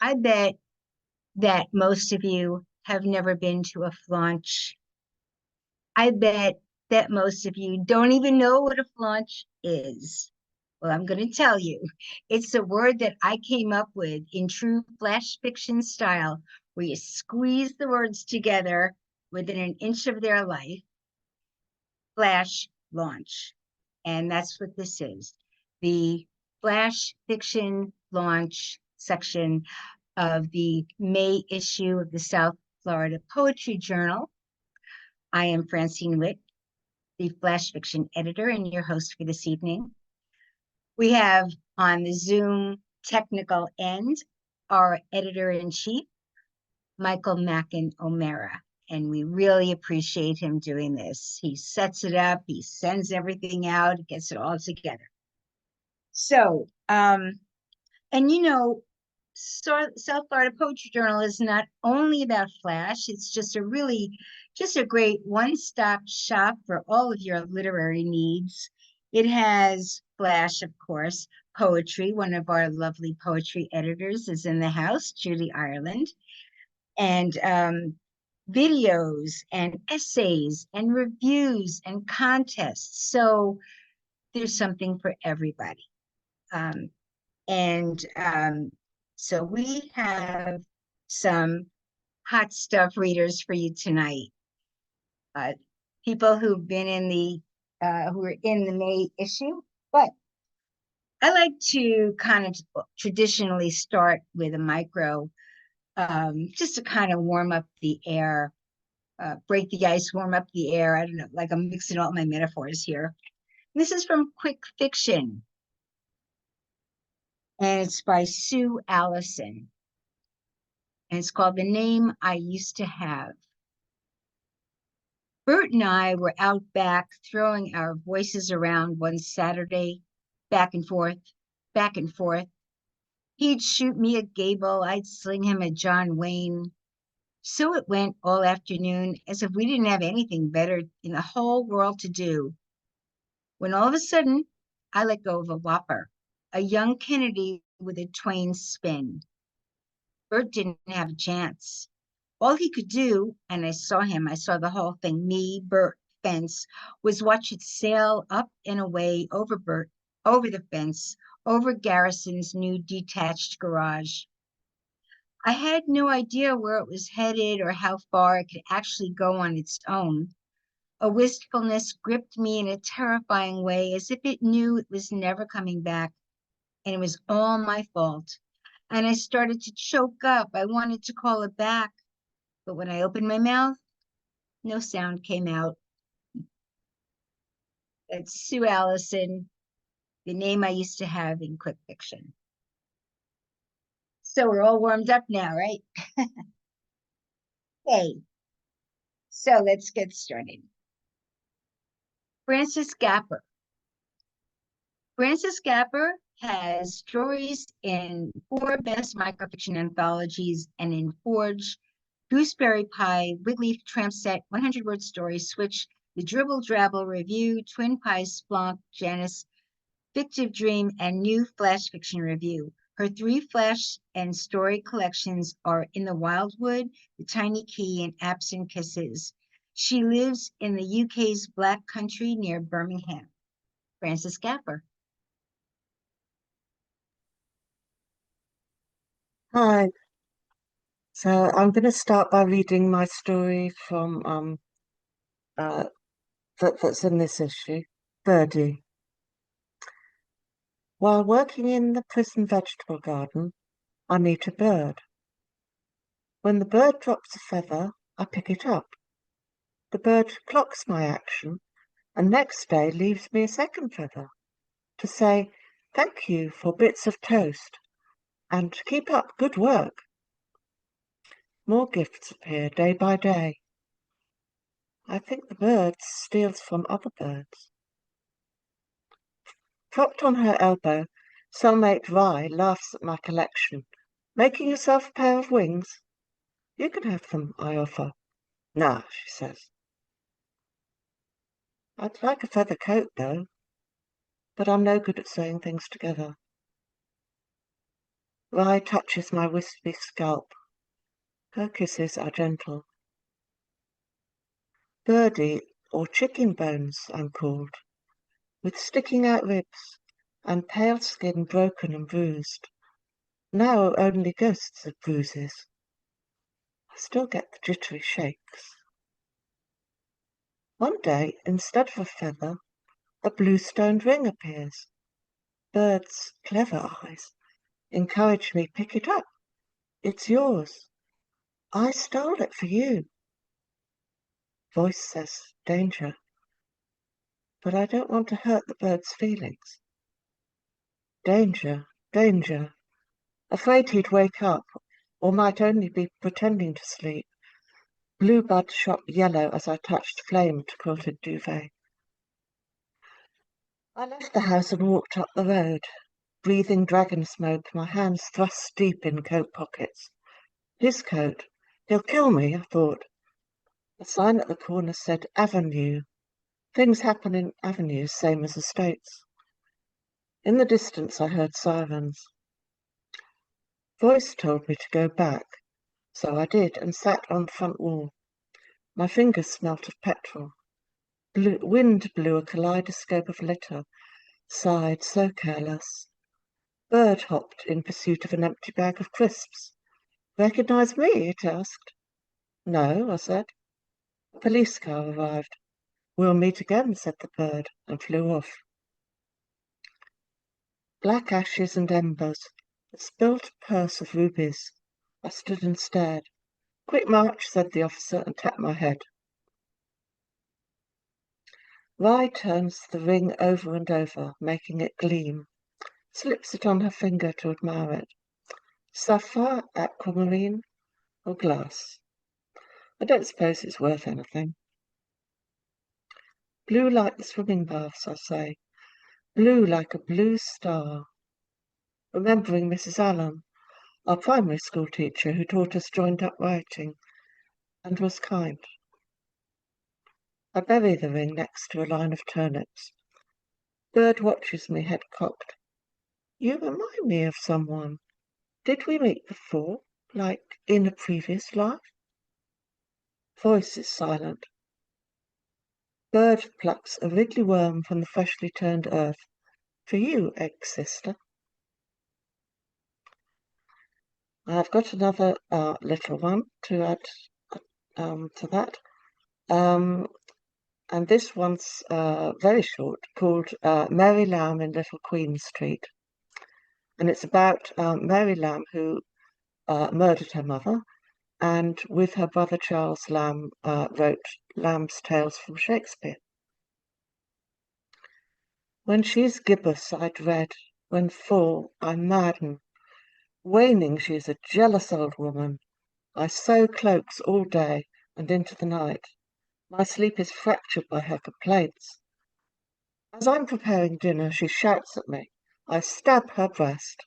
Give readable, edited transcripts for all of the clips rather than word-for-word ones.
I bet that most of you have never been to a flaunch. I bet that most of you don't even know what a flaunch is. Well, I'm going to tell you. It's a word that I came up with in true flash fiction style, where you squeeze the words together within an inch of their life. Flash launch. And that's what this is. The flash fiction launch section of the May issue of the South Florida Poetry Journal. I am Francine Witte, the flash fiction editor and your host for this evening. We have on the Zoom technical end our editor-in-chief, Michael Mackin O'Mara, and we really appreciate him doing this. He sets it up, he sends everything out, gets it all together. So, and you know, South Florida Poetry Journal is not only about flash, it's just a great one-stop shop for all of your literary needs. It has flash, of course, poetry. One of our lovely poetry editors is in the house, Judy Ireland, and videos and essays and reviews and contests. So there's something for everybody. So we have some hot stuff readers for you tonight. People who've been in who are in the May issue, but I like to kind of traditionally start with a micro, just to kind of warm up the air, break the ice, warm up the air. I don't know, like I'm mixing all my metaphors here. This is from Quick Fiction, and it's by Sue Allison, and it's called The Name I Used to Have. Bert and I were out back throwing our voices around one Saturday, back and forth, back and forth. He'd shoot me a Gable, I'd sling him a John Wayne. So it went all afternoon, as if we didn't have anything better in the whole world to do. When all of a sudden, I let go of a whopper, a young Kennedy with a Twain spin. Bert didn't have a chance. All he could do, and I saw the whole thing, me, Bert, fence, was watch it sail up and away over the fence, over Garrison's new detached garage. I had no idea where it was headed or how far it could actually go on its own. A wistfulness gripped me in a terrifying way, as if it knew it was never coming back, and it was all my fault. And I started to choke up. I wanted to call it back. But when I opened my mouth, no sound came out. That's Sue Allison, The Name I Used to Have in Quick Fiction. So we're all warmed up now, right? Hey, so let's get started. Francis Gapper. Francis Gapper has stories in 4 best microfiction anthologies and in Forge, Gooseberry Pie, Wigleaf Tramp Set, 100-word story, Switch, The Dribble Drabble Review, Twin Pies, Splonk, Janice, Fictive Dream, and New Flash Fiction Review. Her 3 flash and story collections are In the Wildwood, The Tiny Key, and Absent Kisses. She lives in the UK's Black Country near Birmingham. Francis Gapper. Hi. So I'm going to start by reading my story from that's in this issue, Birdie. While working in the prison vegetable garden, I meet a bird. When the bird drops a feather, I pick it up. The bird clocks my action and next day leaves me a second feather to say thank you for bits of toast and keep up good work. More gifts appear day by day. I think the bird steals from other birds. Propped on her elbow, cellmate Vi laughs at my collection. Making yourself a pair of wings? You can have them, I offer. Nah, she says. I'd like a feather coat, though, but I'm no good at sewing things together. Rye touches my wispy scalp. Her kisses are gentle. Birdie, or chicken bones, I'm called, with sticking out ribs, and pale skin broken and bruised. Now only ghosts of bruises. I still get the jittery shakes. One day, instead of a feather, a blue-stoned ring appears. Bird's clever eyes encourage me, pick it up. It's yours. I stole it for you. Voice says, danger. But I don't want to hurt the bird's feelings. Danger, danger. Afraid he'd wake up, or might only be pretending to sleep. Blue bud shot yellow as I touched flame-quilted duvet. I left the house and walked up the road, breathing dragon smoke, my hands thrust deep in coat pockets. His coat. He'll kill me, I thought. A sign at the corner said Avenue. Things happen in avenues, same as estates. In the distance I heard sirens. Voice told me to go back, so I did and sat on the front wall. My fingers smelt of petrol. Wind blew a kaleidoscope of litter, sighed so careless. Bird hopped in pursuit of an empty bag of crisps. Recognize me? It asked. No, I said. A police car arrived. We'll meet again, said the bird, and flew off. Black ashes and embers, a spilt purse of rubies. I stood and stared. Quick march, said the officer, and tapped my head. Rye turns the ring over and over, making it gleam. Slips it on her finger to admire it. Sapphire, aquamarine, or glass? I don't suppose it's worth anything. Blue like the swimming baths, I say. Blue like a blue star. Remembering Mrs. Allen, our primary school teacher who taught us joined-up writing and was kind. I bury the ring next to a line of turnips. Bird watches me, head cocked. You remind me of someone. Did we meet before, like in a previous life? Voice is silent. Bird plucks a wriggly worm from the freshly turned earth. For you, egg-sister. I've got another little one to add to that. And this one's very short, called Mary Lamb in Little Queen Street. And it's about Mary Lamb, who murdered her mother, and with her brother Charles Lamb wrote Lamb's Tales from Shakespeare. When she's gibbous, I dread. When full, I madden. Waning, she is a jealous old woman. I sew cloaks all day and into the night. My sleep is fractured by her complaints. As I'm preparing dinner, she shouts at me. I stab her breast.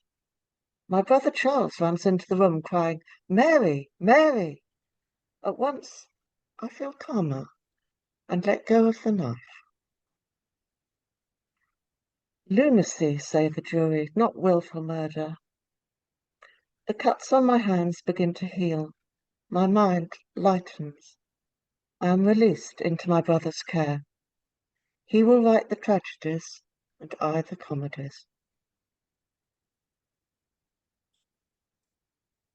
My brother Charles runs into the room crying, Mary, Mary! At once, I feel calmer and let go of the knife. Lunacy, say the jury, not wilful murder. The cuts on my hands begin to heal. My mind lightens. I am released into my brother's care. He will write the tragedies and I the comedies.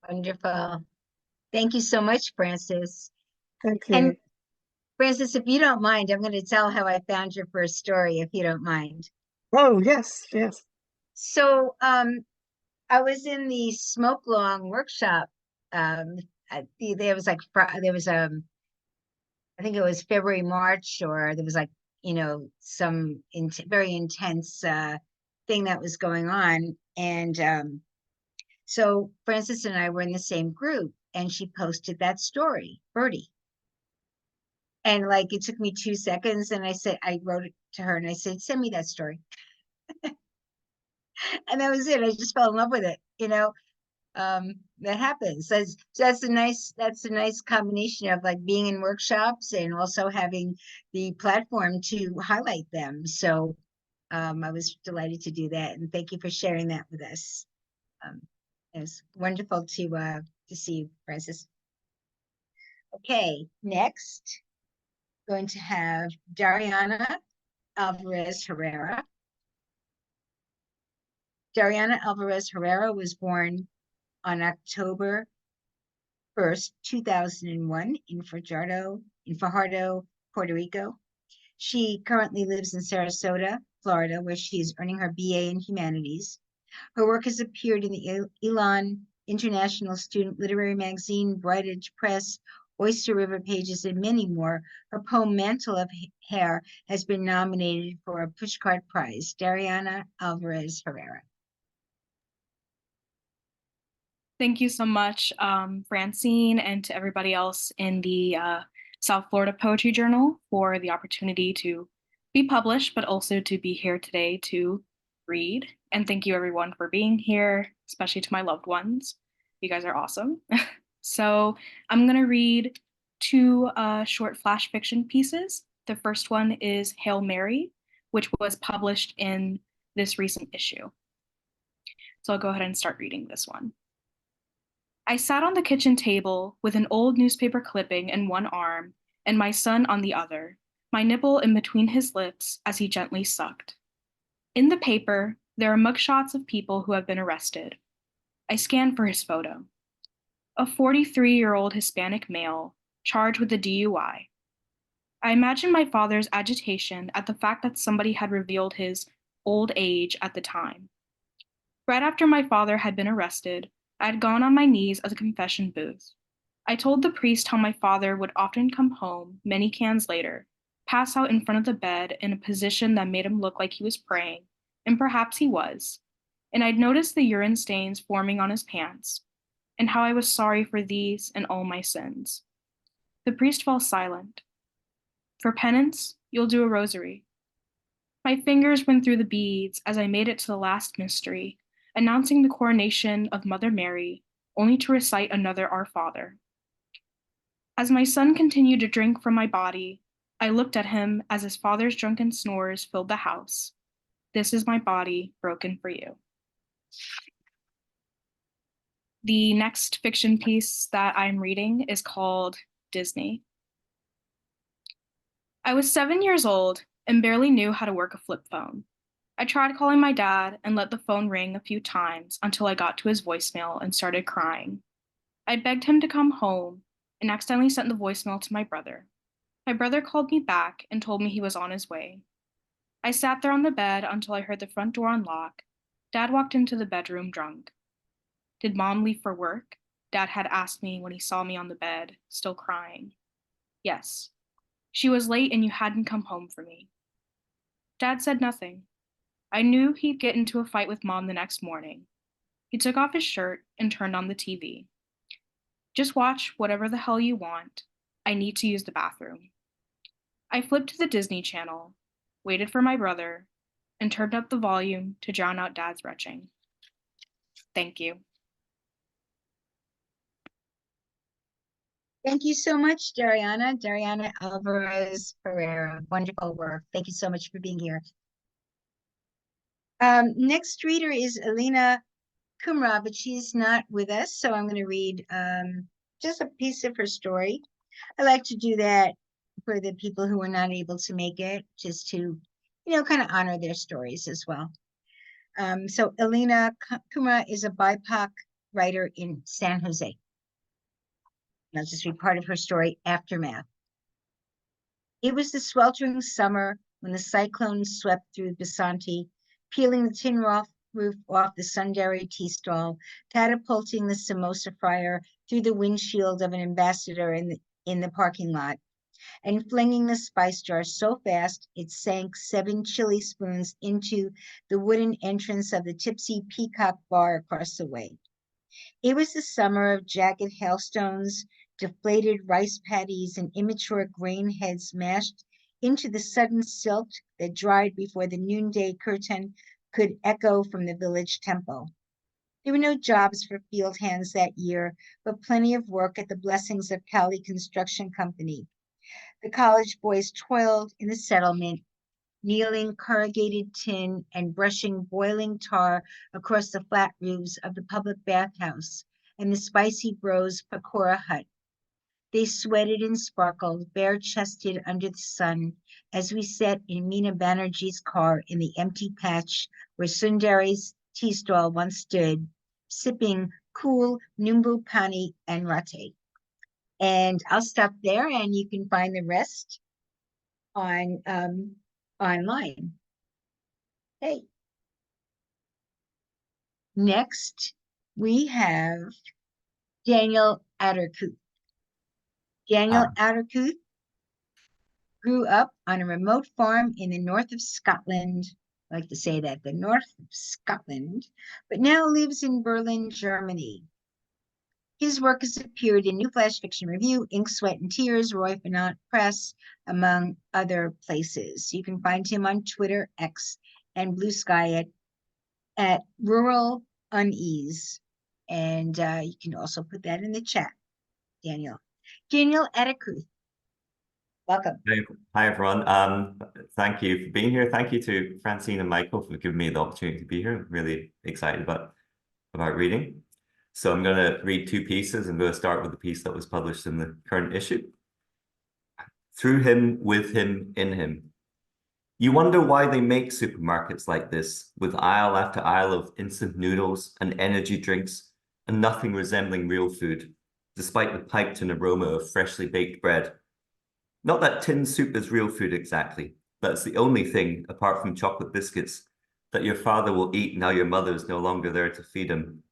Wonderful. Thank you so much, Frances. Thank you. And Frances, if you don't mind, I'm going to tell how I found your first story, if you don't mind. Oh, yes, yes. So I was in the Smoke Long workshop. There was like I think it was February, March, or there was like, some very intense thing that was going on. And so Frances and I were in the same group, and she posted that story, Birdie. And like it took me 2 seconds, and I wrote it to her, and I said, send me that story. And that was it. I just fell in love with it, that happens. So that's a nice combination of like being in workshops and also having the platform to highlight them. So I was delighted to do that, and thank you for sharing that with us. It's wonderful to see you, Francis. Okay, next, going to have Dariana Alvarez Herrera. Dariana Alvarez Herrera was born on October 1st, 2001 in Fajardo, Puerto Rico. She currently lives in Sarasota, Florida, where she is earning her BA in Humanities. Her work has appeared in the Elon International Student Literary Magazine, Bright Edge Press, Oyster River Pages, and many more. Her poem Mantle of Hair has been nominated for a Pushcart Prize. Dariana Alvarez Herrera. Thank you so much, Francine, and to everybody else in the South Florida Poetry Journal for the opportunity to be published, but also to be here today to read. And thank you everyone for being here, especially to my loved ones. You guys are awesome. So I'm going to read two short flash fiction pieces. The first one is Hail Mary, which was published in this recent issue. So I'll go ahead and start reading this one. I sat on the kitchen table with an old newspaper clipping in one arm and my son on the other, my nipple in between his lips as he gently sucked. In the paper, there are mugshots of people who have been arrested. I scanned for his photo. A 43-year-old Hispanic male charged with a DUI. I imagined my father's agitation at the fact that somebody had revealed his old age at the time. Right after my father had been arrested, I had gone on my knees at the confession booth. I told the priest how my father would often come home many cans later, pass out in front of the bed in a position that made him look like he was praying, and perhaps he was. And I'd noticed the urine stains forming on his pants, and how I was sorry for these and all my sins. The priest fell silent. For penance, you'll do a rosary. My fingers went through the beads as I made it to the last mystery, announcing the coronation of Mother Mary, only to recite another Our Father. As my son continued to drink from my body, I looked at him as his father's drunken snores filled the house. This is my body broken for you. The next fiction piece that I'm reading is called Disney. I was 7 years old and barely knew how to work a flip phone. I tried calling my dad and let the phone ring a few times until I got to his voicemail and started crying. I begged him to come home and accidentally sent the voicemail to my brother. My brother called me back and told me he was on his way. I sat there on the bed until I heard the front door unlock. Dad walked into the bedroom drunk. Did Mom leave for work? Dad had asked me when he saw me on the bed, still crying. Yes. She was late and you hadn't come home for me. Dad said nothing. I knew he'd get into a fight with Mom the next morning. He took off his shirt and turned on the TV. Just watch whatever the hell you want. I need to use the bathroom. I flipped to the Disney Channel, waited for my brother, and turned up the volume to drown out Dad's retching. Thank you. Thank you so much, Dariana. Dariana Alvarez Herrera. Wonderful work. Thank you so much for being here. Next reader is Elina Kumra, but she's not with us, so I'm going to read just a piece of her story. I like to do that for the people who are not able to make it, just to, kind of honor their stories as well. So Elina Kumra is a BIPOC writer in San Jose. I'll just read part of her story, Aftermath. It was the sweltering summer when the cyclone swept through Bisanti, peeling the tin roof off the Sundari tea stall, catapulting the samosa fryer through the windshield of an ambassador in the parking lot, and flinging the spice jar so fast it sank 7 chili spoons into the wooden entrance of the Tipsy Peacock bar across the way. It was the summer of jagged hailstones, deflated rice paddies, and immature grain heads mashed into the sudden silt that dried before the noonday curtain could echo from the village temple. There were no jobs for field hands that year, but plenty of work at the Blessings of Cali Construction Company. The college boys toiled in the settlement kneeling corrugated tin and brushing boiling tar across the flat roofs of the public bathhouse and the spicy bros' pakora hut. They sweated and sparkled, bare-chested under the sun, as we sat in Meena Banerjee's car in the empty patch where Sundari's tea stall once stood, sipping cool Numbu Pani and latte. And I'll stop there, and you can find the rest on online. Hey. Next, we have Daniel Addercouth. Daniel Addercouth grew up on a remote farm in the north of Scotland. I like to say that, the north of Scotland, but now lives in Berlin, Germany. His work has appeared in New Flash Fiction Review, Ink, Sweat, and Tears, Roy Fenant Press, among other places. You can find him on Twitter, X, and Blue Sky at Rural Unease. And you can also put that in the chat, Daniel. Daniel Addercouth, welcome. Hi, everyone. Thank you for being here. Thank you to Francine and Michael for giving me the opportunity to be here. I'm really excited about reading. So I'm going to read two pieces. I'm going to start with the piece that was published in the current issue. Through him, with him, in him. You wonder why they make supermarkets like this, with aisle after aisle of instant noodles and energy drinks and nothing resembling real food, despite the piped in aroma of freshly baked bread. Not that tin soup is real food exactly, but it's the only thing, apart from chocolate biscuits, that your father will eat now your mother is no longer there to feed him.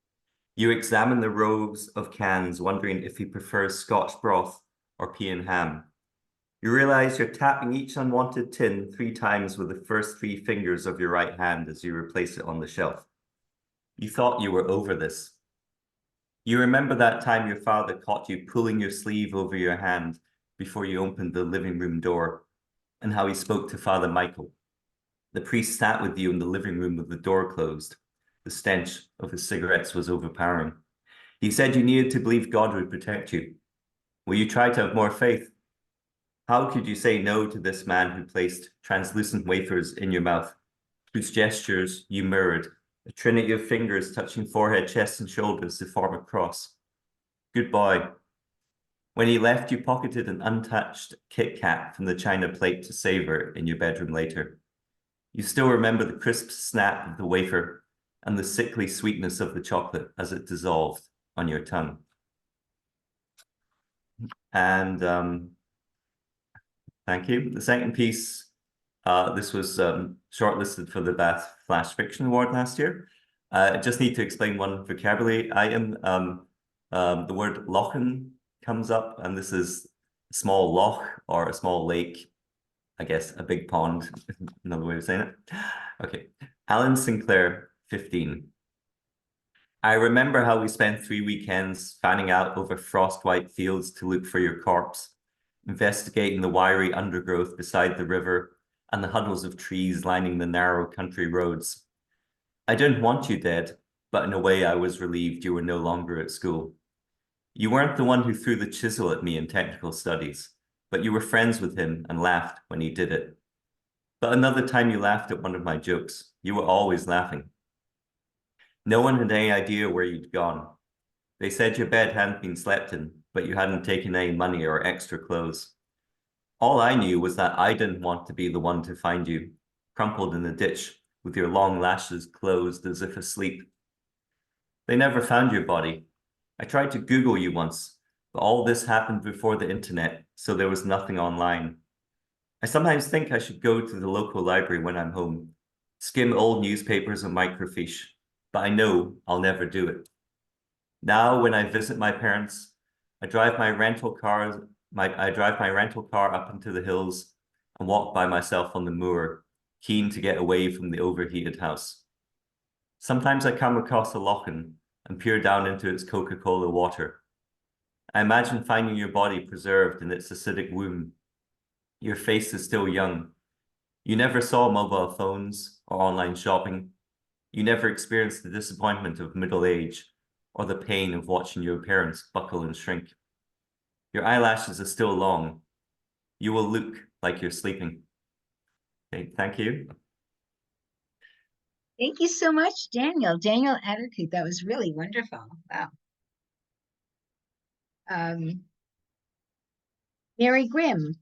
You examine the rows of cans, wondering if he prefers Scotch broth or pea and ham. You realize you're tapping each unwanted tin 3 times with the first 3 fingers of your right hand as you replace it on the shelf. You thought you were over this. You remember that time your father caught you pulling your sleeve over your hand before you opened the living room door, and how he spoke to Father Michael. The priest sat with you in the living room with the door closed. The stench of his cigarettes was overpowering. He said you needed to believe God would protect you. Will you try to have more faith? How could you say no to this man who placed translucent wafers in your mouth, whose gestures you mirrored, a trinity of fingers touching forehead, chest, and shoulders to form a cross? Good boy. When he left, you pocketed an untouched Kit Kat from the china plate to savor in your bedroom later. You still remember the crisp snap of the wafer and the sickly sweetness of the chocolate as it dissolved on your tongue. And thank you. The second piece, this was shortlisted for the Bath Flash Fiction Award last year. I just need to explain one vocabulary item. The word lochen comes up, and this is a small loch or a small lake, I guess a big pond, another way of saying it. Okay, Alan Sinclair, 15. I remember how we spent 3 weekends fanning out over frost-white fields to look for your corpse, investigating the wiry undergrowth beside the river and the huddles of trees lining the narrow country roads. I didn't want you dead, but in a way I was relieved you were no longer at school. You weren't the one who threw the chisel at me in technical studies, but you were friends with him and laughed when he did it. But another time you laughed at one of my jokes. You were always laughing. No one had any idea where you'd gone. They said your bed hadn't been slept in, but you hadn't taken any money or extra clothes. All I knew was that I didn't want to be the one to find you, crumpled in the ditch with your long lashes closed as if asleep. They never found your body. I tried to Google you once, but all this happened before the internet, so there was nothing online. I sometimes think I should go to the local library when I'm home, skim old newspapers and microfiche, but I know I'll never do it. Now, when I visit my parents, I drive my rental car up into the hills and walk by myself on the moor, keen to get away from the overheated house. Sometimes I come across a lochen and peer down into its Coca-Cola water. I imagine finding your body preserved in its acidic womb. Your face is still young. You never saw mobile phones or online shopping. You never experienced the disappointment of middle age or the pain of watching your parents buckle and shrink. Your eyelashes are still long. You will look like you're sleeping. Okay, thank you. Thank you so much, Daniel. Daniel Addercouth, that was really wonderful. Wow. Mary Grimm.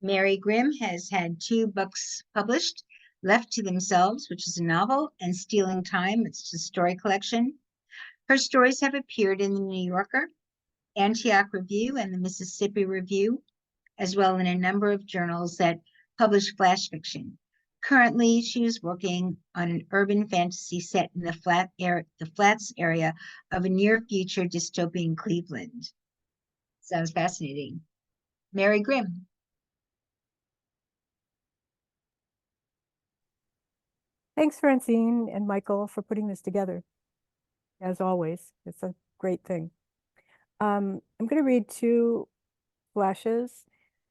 Mary Grimm has had 2 books published, Left to Themselves, which is a novel, and Stealing Time, it's a story collection. Her stories have appeared in the New Yorker, Antioch Review, and the Mississippi Review, as well in a number of journals that publish flash fiction. Currently, she is working on an urban fantasy set in the Flats area of a near-future dystopian Cleveland. Sounds fascinating. Mary Grimm. Thanks, Francine and Michael, for putting this together. As always, it's a great thing. I'm going to read 2 flashes.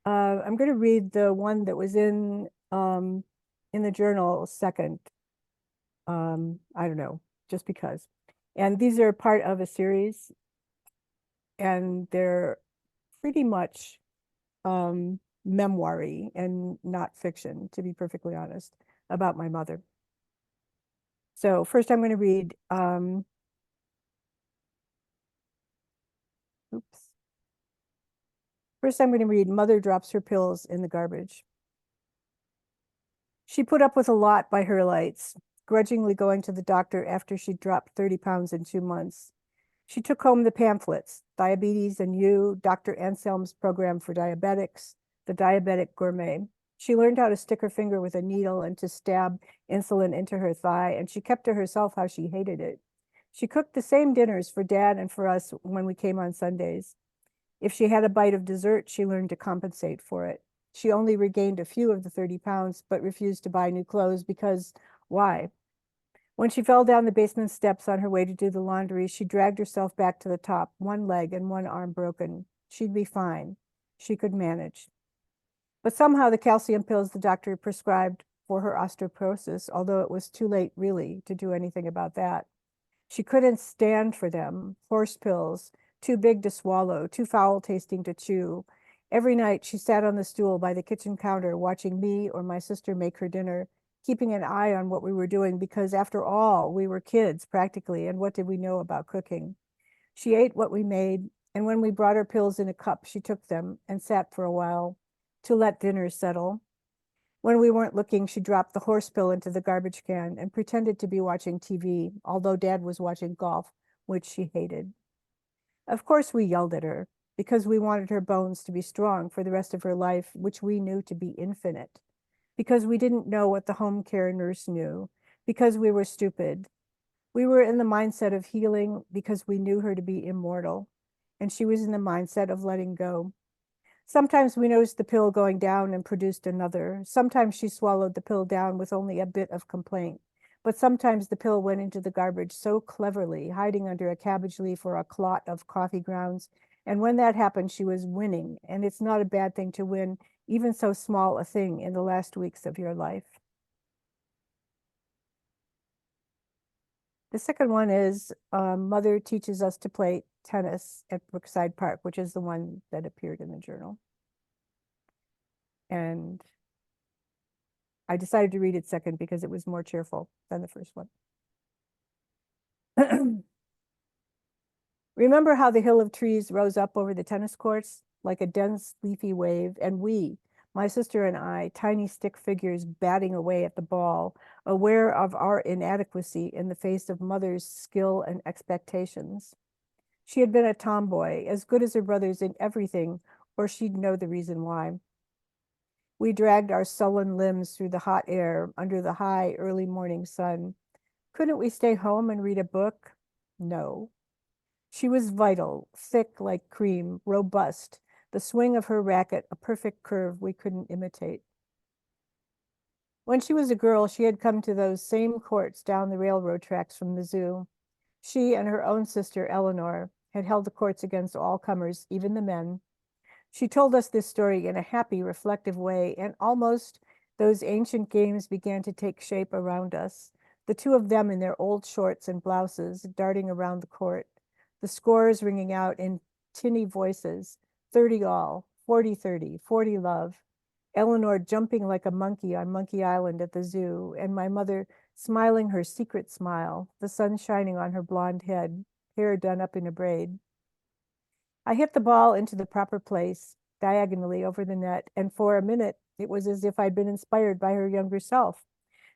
I'm going to read the one that was in the journal second. I don't know, just because. And these are part of a series, and they're pretty much memoir-y and not fiction, to be perfectly honest, about my mother. So first I'm going to read, First I'm going to read Mother Drops Her Pills in the Garbage. She put up with a lot by her lights, grudgingly going to the doctor after she dropped 30 pounds in 2 months. She took home the pamphlets, Diabetes and You, Dr. Anselm's Program for Diabetics, The Diabetic Gourmet. She learned how to stick her finger with a needle and to stab insulin into her thigh, and she kept to herself how she hated it. She cooked the same dinners for Dad and for us when we came on Sundays. If she had a bite of dessert, she learned to compensate for it. She only regained a few of the 30 pounds, but refused to buy new clothes because why? When she fell down the basement steps on her way to do the laundry, she dragged herself back to the top, one leg and one arm broken. She'd be fine. She could manage. But somehow the calcium pills the doctor prescribed for her osteoporosis, although it was too late really to do anything about that. She couldn't stand for them, horse pills, too big to swallow, too foul tasting to chew. Every night she sat on the stool by the kitchen counter watching me or my sister make her dinner, keeping an eye on what we were doing because after all, we were kids practically, and what did we know about cooking? She ate what we made, and when we brought her pills in a cup, she took them and sat for a while to let dinner settle. When we weren't looking, she dropped the horse pill into the garbage can and pretended to be watching TV, although Dad was watching golf, which she hated. Of course, we yelled at her because we wanted her bones to be strong for the rest of her life, which we knew to be infinite, because we didn't know what the home care nurse knew, because we were stupid. We were in the mindset of healing because we knew her to be immortal, and she was in the mindset of letting go. Sometimes we noticed the pill going down and produced another. Sometimes she swallowed the pill down with only a bit of complaint. But sometimes the pill went into the garbage so cleverly, hiding under a cabbage leaf or a clot of coffee grounds. And when that happened, she was winning. And it's not a bad thing to win even so small a thing in the last weeks of your life. The second one is Mother Teaches Us to Play Tennis at Brookside Park, which is the one that appeared in the journal. And I decided to read it second because it was more cheerful than the first one. Remember how the hill of trees rose up over the tennis courts like a dense leafy wave, and we, my sister and I, tiny stick figures batting away at the ball, aware of our inadequacy in the face of Mother's skill and expectations. She had been a tomboy, as good as her brothers in everything, or she'd know the reason why. We dragged our sullen limbs through the hot air under the high early morning sun. Couldn't we stay home and read a book? No. She was vital, thick like cream, robust, the swing of her racket a perfect curve we couldn't imitate. When she was a girl, she had come to those same courts down the railroad tracks from the zoo. She and her own sister, Eleanor, had held the courts against all comers, even the men. She told us this story in a happy, reflective way, and almost those ancient games began to take shape around us, the two of them in their old shorts and blouses, darting around the court, the scores ringing out in tinny voices, 30 all, 40-30, 40 love. Eleanor jumping like a monkey on Monkey Island at the zoo, and my mother smiling her secret smile, the sun shining on her blonde head, hair done up in a braid. I hit the ball into the proper place, diagonally over the net, and for a minute it was as if I'd been inspired by her younger self,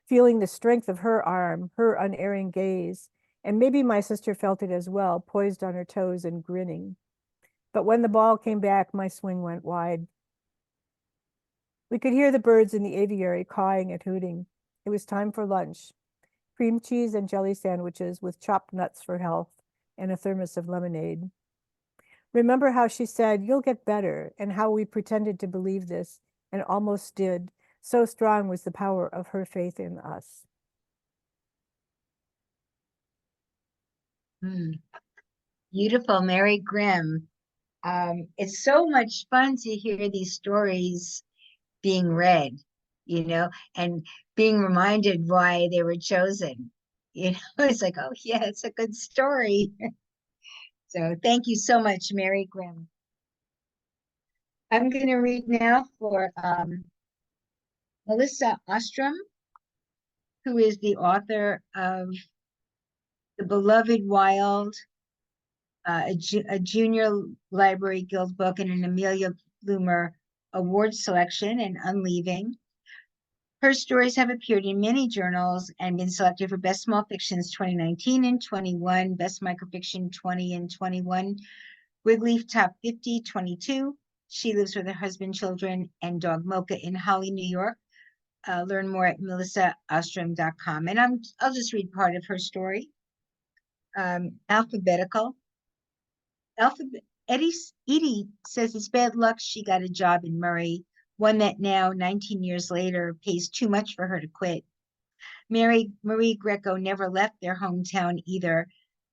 feeling the strength of her arm, her unerring gaze, and maybe my sister felt it as well, poised on her toes and grinning. But when the ball came back, my swing went wide. We could hear the birds in the aviary cawing and hooting. It was time for lunch. Cream cheese and jelly sandwiches with chopped nuts for health and a thermos of lemonade. Remember how she said, "You'll get better," and how we pretended to believe this and almost did. So strong was the power of her faith in us. Beautiful, Mary Grimm. It's so much fun to hear these stories being read, and being reminded why they were chosen. It's like, oh yeah, it's a good story. So thank you so much, Mary Grimm. I'm going to read now for Melissa Ostrom, who is the author of The Beloved Wild, a Junior Library Guild book, and an Amelia Bloomer Award selection, and Unleaving. Her stories have appeared in many journals and been selected for Best Small Fictions 2019 and 21, Best Microfiction 20 and 21, Wigleaf Top 50 22. She lives with her husband, children, and dog Mocha in Holly, New York. Learn more at melissaostrom.com. And I'll just read part of her story. Alphabetical. Edie says it's bad luck she got a job in Murray, one that now, 19 years later, pays too much for her to quit. Marie Greco never left their hometown either,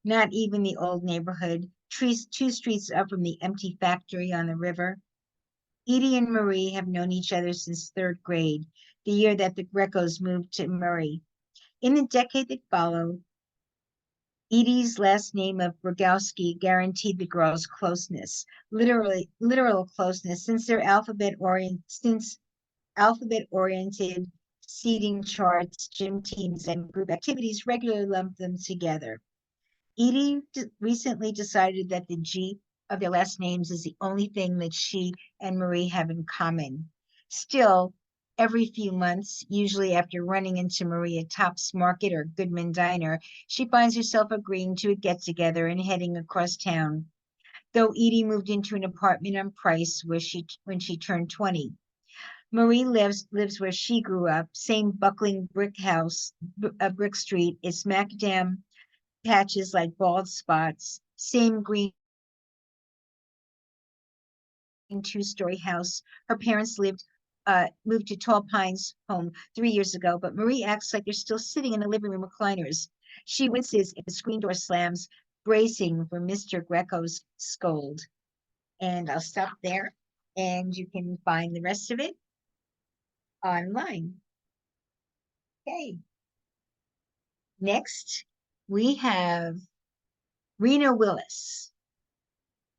not even the old neighborhood, 2 streets up from the empty factory on the river. Edie and Marie have known each other since 3rd grade, the year that the Grecos moved to Murray. In the decade that followed, Edie's last name of Rogowski guaranteed the girls' closeness, literal closeness, since alphabet-oriented seating charts, gym teams, and group activities regularly lumped them together. Edie recently decided that the G of their last names is the only thing that she and Marie have in common. Still, every few months, usually after running into Marie at Tops Market or Goodman Diner, she finds herself agreeing to a get-together and heading across town. Though Edie moved into an apartment on Price when she turned 20. Marie lives where she grew up, same buckling brick house, brick street. It's macadam patches like bald spots, same green 2-story house. Her parents moved to Tall Pines home 3 years ago, but Marie acts like they're still sitting in the living room recliners. She winces if the screen door slams, bracing for Mr. Greco's scold. And I'll stop there, and you can find the rest of it online. Okay. Next, we have Rena Willis.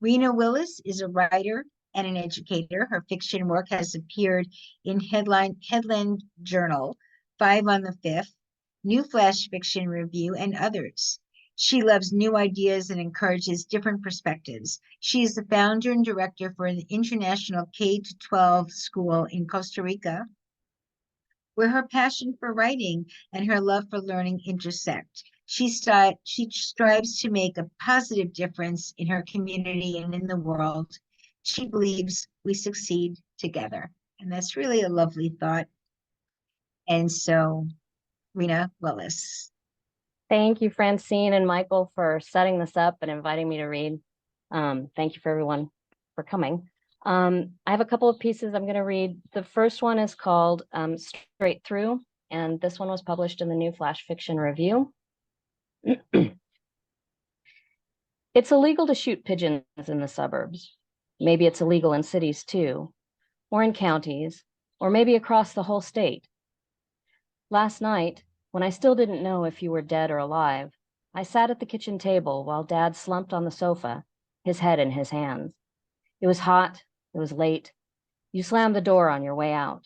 Rena Willis is a writer and an educator. Her fiction work has appeared in Headland Journal, 5 on the 5th, New Flash Fiction Review, and others. She loves new ideas and encourages different perspectives. She is the founder and director for an international K-12 school in Costa Rica, where her passion for writing and her love for learning intersect. She strives to make a positive difference in her community and in the world. She believes we succeed together. And that's really a lovely thought. And so, Rena Willis. Thank you, Francine and Michael, for setting this up and inviting me to read. Thank you for everyone for coming. I have a couple of pieces I'm going to read. The first one is called Straight Through, and this one was published in the New Flash Fiction Review. It's illegal to shoot pigeons in the suburbs. Maybe it's illegal in cities too, or in counties, or maybe across the whole state. Last night, when I still didn't know if you were dead or alive, I sat at the kitchen table while Dad slumped on the sofa, his head in his hands. It was hot, it was late, You slammed the door on your way out.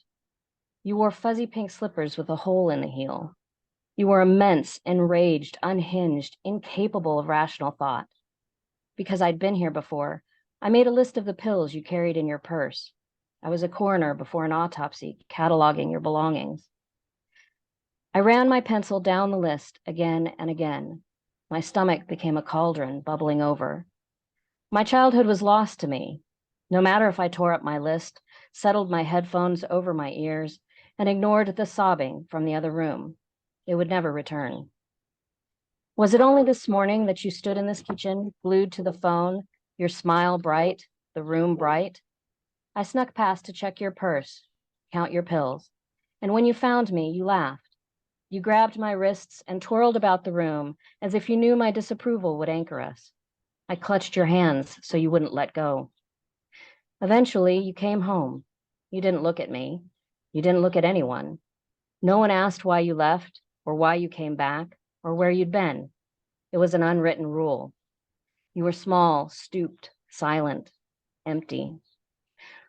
You wore fuzzy pink slippers with a hole in the heel. You were immense, enraged, unhinged, incapable of rational thought. Because I'd been here before, I made a list of the pills you carried in your purse. I was a coroner before an autopsy, cataloging your belongings. I ran my pencil down the list again and again. My stomach became a cauldron bubbling over. My childhood was lost to me. No matter if I tore up my list, settled my headphones over my ears, and ignored the sobbing from the other room, it would never return. Was it only this morning that you stood in this kitchen, glued to the phone, your smile bright, the room bright? I snuck past to check your purse, count your pills, and when you found me, you laughed. You grabbed my wrists and twirled about the room as if you knew my disapproval would anchor us. I clutched your hands so you wouldn't let go. Eventually, you came home. You didn't look at me. You didn't look at anyone. No one asked why you left or why you came back or where you'd been. It was an unwritten rule. You were small, stooped, silent, empty.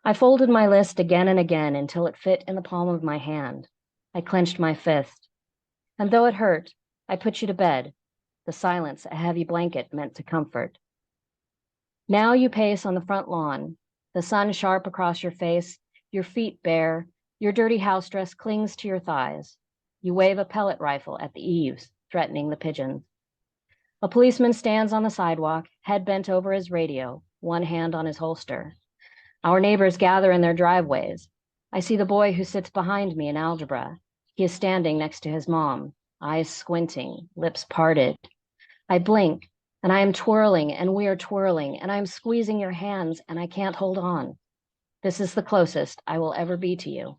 I folded my list again and again until it fit in the palm of my hand. I clenched my fist. And though it hurt, I put you to bed, the silence a heavy blanket meant to comfort. Now you pace on the front lawn, the sun sharp across your face, your feet bare, your dirty house dress clings to your thighs. You wave a pellet rifle at the eaves, threatening the pigeons. A policeman stands on the sidewalk, head bent over his radio, one hand on his holster. Our neighbors gather in their driveways. I see the boy who sits behind me in algebra. He is standing next to his mom, eyes squinting, lips parted. I blink, and I am twirling, and we are twirling, and I am squeezing your hands, and I can't hold on. This is the closest I will ever be to you.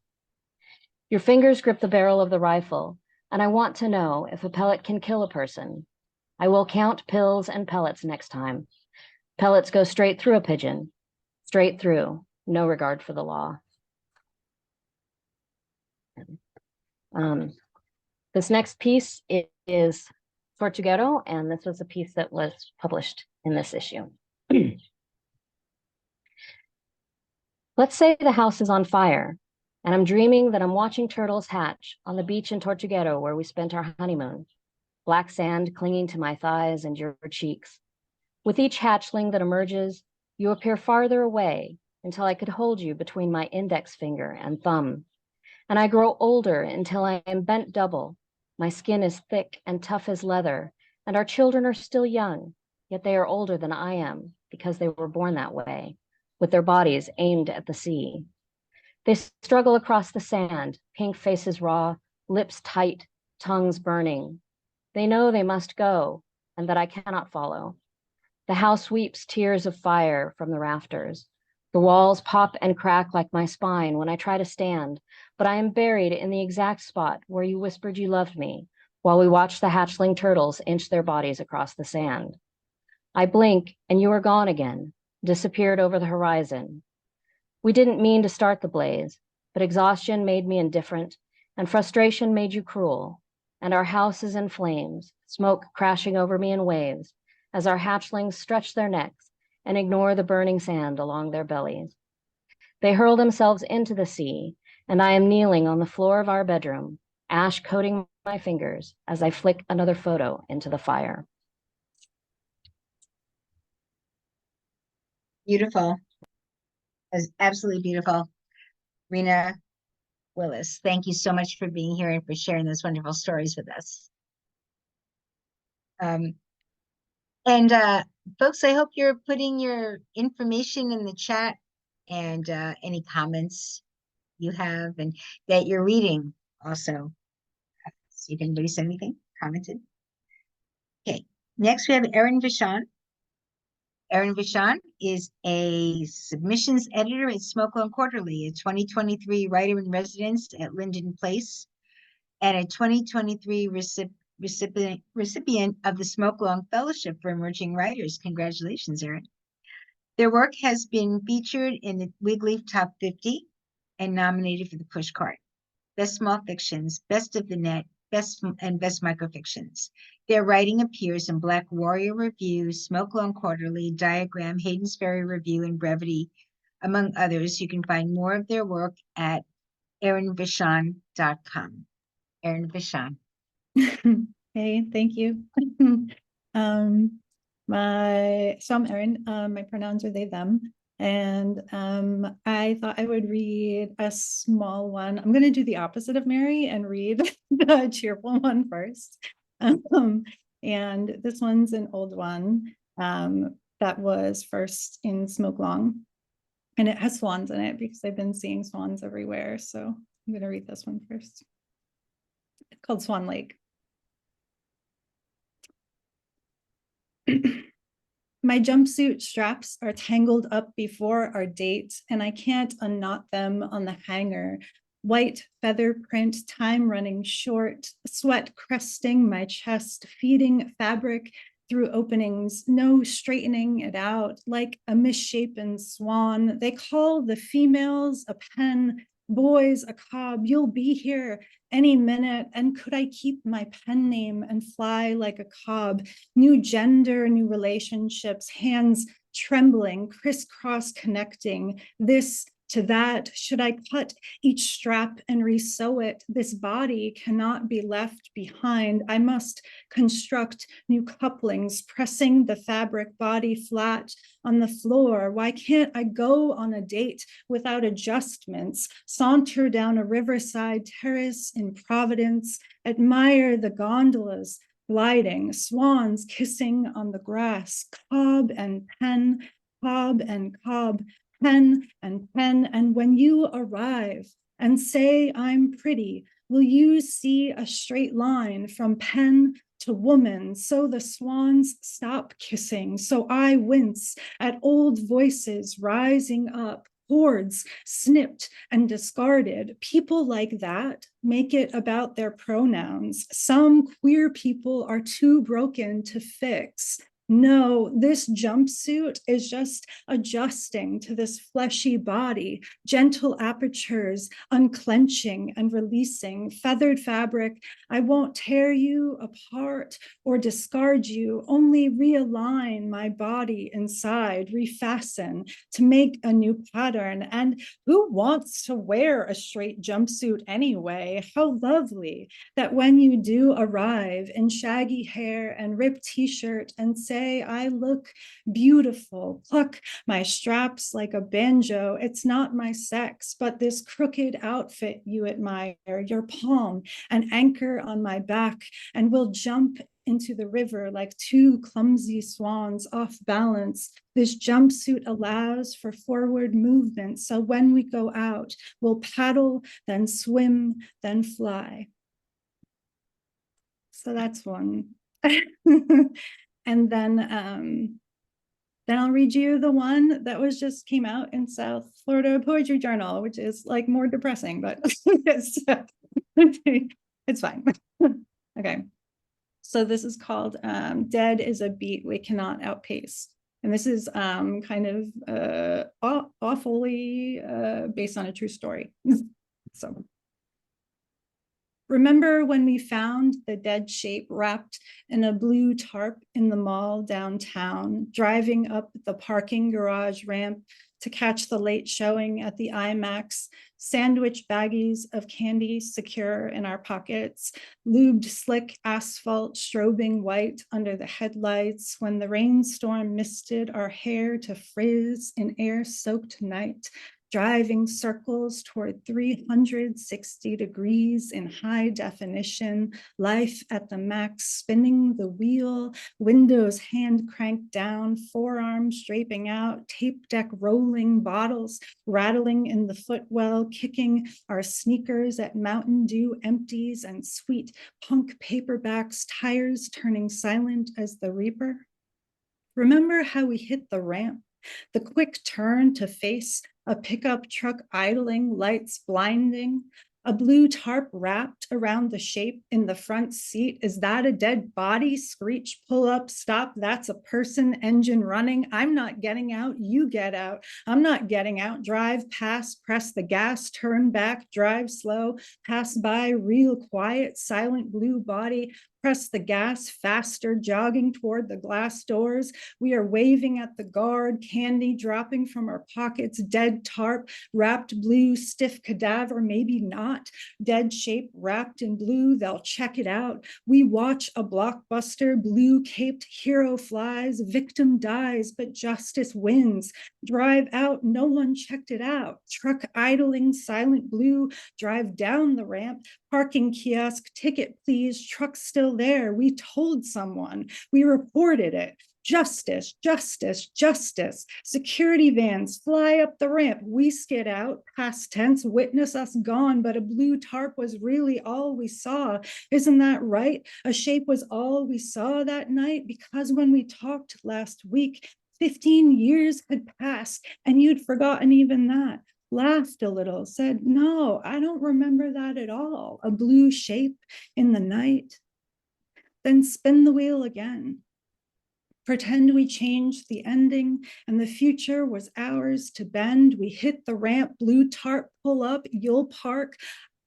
Your fingers grip the barrel of the rifle, and I want to know if a pellet can kill a person. I will count pills and pellets next time. Pellets go straight through a pigeon, straight through, no regard for the law. This next piece is Tortuguero, and this was a piece that was published in this issue. Let's say the house is on fire, and I'm dreaming that I'm watching turtles hatch on the beach in Tortuguero where we spent our honeymoon. Black sand clinging to my thighs and your cheeks. With each hatchling that emerges, you appear farther away until I could hold you between my index finger and thumb. And I grow older until I am bent double. My skin is thick and tough as leather, and our children are still young, yet they are older than I am because they were born that way, with their bodies aimed at the sea. They struggle across the sand, pink faces raw, lips tight, tongues burning. They know they must go, and that I cannot follow. The house weeps tears of fire from the rafters. The walls pop and crack like my spine when I try to stand, but I am buried in the exact spot where you whispered you loved me, while we watched the hatchling turtles inch their bodies across the sand. I blink, and you are gone again, disappeared over the horizon. We didn't mean to start the blaze, but exhaustion made me indifferent, and frustration made you cruel, and our house is in flames, smoke crashing over me in waves, as our hatchlings stretch their necks and ignore the burning sand along their bellies. They hurl themselves into the sea, and I am kneeling on the floor of our bedroom, ash coating my fingers as I flick another photo into the fire. Beautiful. That's absolutely beautiful. Rena, Willis, thank you so much for being here and for sharing those wonderful stories with us. Folks, I hope you're putting your information in the chat and any comments you have and that you're reading also. See if anybody said anything, commented. Okay, next we have Erin Vachon. Erin Vachon is a submissions editor at Smoke-Alone Quarterly, a 2023 writer in residence at Linden Place, and a 2023 recipient of the Smoke-Alone Fellowship for Emerging Writers. Congratulations, Erin. Their work has been featured in the Wigleaf Top 50 and nominated for the Pushcart. Best Small Fictions, Best of the Net, Best Microfictions. Their writing appears in Black Warrior Review, Smoke-Alone Quarterly, Diagram, Hayden's Ferry Review, and Brevity, Among others, you can find more of their work at erinvachon.com. Erin Vachon. Hey, thank you. I'm Erin, my pronouns are they, them. And I thought I would read a small one. I'm going to do the opposite of Mary and read the cheerful one first. And this one's an old one that was first in Smoke Long. And it has swans in it because I've been seeing swans everywhere. So I'm going to read this one first. It's called Swan Lake. My jumpsuit straps are tangled up before our date, and I can't unknot them on the hanger. White feather print, time running short, sweat cresting my chest, feeding fabric through openings, no straightening it out, like a misshapen swan. They call the females a pen, boys a cob. You'll be here any minute, and could I keep my pen name and fly like a cob? New gender, new relationships, hands trembling, crisscross connecting, this to that. Should I cut each strap and resew it? This body cannot be left behind. I must construct new couplings, pressing the fabric body flat on the floor. Why can't I go on a date without adjustments, saunter down a riverside terrace in Providence, admire the gondolas gliding, swans kissing on the grass, cob and pen, cob and cob, pen and pen. And when you arrive and say I'm pretty, will you see a straight line from pen to woman? So the swans stop kissing, so I wince at old voices rising up, chords snipped and discarded. People like that make it about their pronouns. Some queer people are too broken to fix. No, this jumpsuit is just adjusting to this fleshy body, gentle apertures, unclenching and releasing, feathered fabric. I won't tear you apart or discard you, only realign my body inside, refasten to make a new pattern. And who wants to wear a straight jumpsuit anyway? How lovely that when you do arrive in shaggy hair and ripped t-shirt and say, I look beautiful, pluck my straps like a banjo. It's not my sex, but this crooked outfit you admire, your palm, an anchor on my back, and we'll jump into the river like two clumsy swans off balance. This jumpsuit allows for forward movement. So when we go out, we'll paddle, then swim, then fly. So that's one. And then I'll read you the one that was just came out in South Florida Poetry Journal, which is like more depressing, but it's fine. Okay. So this is called Dead is a Beat We Cannot Outpace. And this is kind of awfully based on a true story. So. Remember when we found the dead shape wrapped in a blue tarp in the mall downtown, driving up the parking garage ramp to catch the late showing at the IMAX, sandwich baggies of candy secure in our pockets, lubed slick asphalt strobing white under the headlights when the rainstorm misted our hair to frizz in air-soaked night, driving circles toward 360 degrees in high definition, life at the max, spinning the wheel, windows hand cranked down, forearms draping out, tape deck rolling, bottles rattling in the footwell, kicking our sneakers at Mountain Dew empties and sweet punk paperbacks, tires turning silent as the reaper. Remember how we hit the ramp, the quick turn to face a pickup truck idling, lights blinding, a blue tarp wrapped around the shape in the front seat. Is that a dead body? Screech, pull up, stop. That's a person, engine running. I'm not getting out, you get out. I'm not getting out, drive past, press the gas, turn back, drive slow, pass by, real quiet, silent blue body, press the gas faster, jogging toward the glass doors. We are waving at the guard, candy dropping from our pockets, dead tarp, wrapped blue, stiff cadaver, maybe not, dead shape wrapped in blue, they'll check it out. We watch a blockbuster, blue-caped hero flies, victim dies, but justice wins. Drive out, no one checked it out. Truck idling, silent blue, drive down the ramp, parking kiosk, ticket please, truck still there. We told someone, we reported it. Justice, justice, justice. Security vans fly up the ramp. We skid out, past tense, witness us gone, but a blue tarp was really all we saw. Isn't that right? A shape was all we saw that night, because when we talked last week, 15 years had passed and you'd forgotten even that. Laughed a little, said, no, I don't remember that at all. A blue shape in the night. Then spin the wheel again. Pretend we changed the ending and the future was ours to bend. We hit the ramp, blue tarp, pull up, you'll park.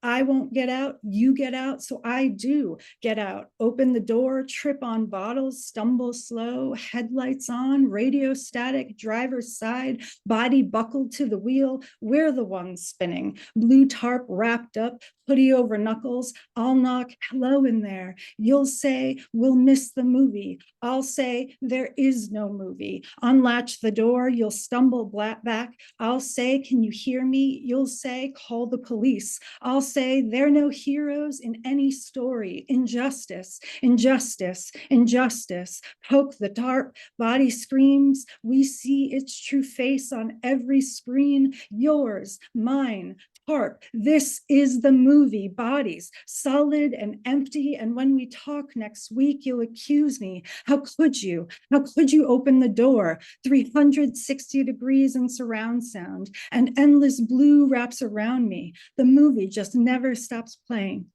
I won't get out, you get out, so I do get out. Open the door, trip on bottles, stumble slow, headlights on, radio static, driver's side, body buckled to the wheel. We're the ones spinning. Blue tarp wrapped up, hoodie over knuckles. I'll knock, hello in there. You'll say, we'll miss the movie. I'll say, there is no movie. Unlatch the door, you'll stumble back. I'll say, can you hear me? You'll say, call the police. I'll say, there are no heroes in any story. Injustice, injustice, injustice. Poke the tarp, body screams. We see its true face on every screen. Yours, mine, tarp. This is the movie, bodies, solid and empty. And when we talk next week, you'll accuse me. How could you? How could you open the door? 360 degrees in surround sound, and endless blue wraps around me. The movie just never stops playing.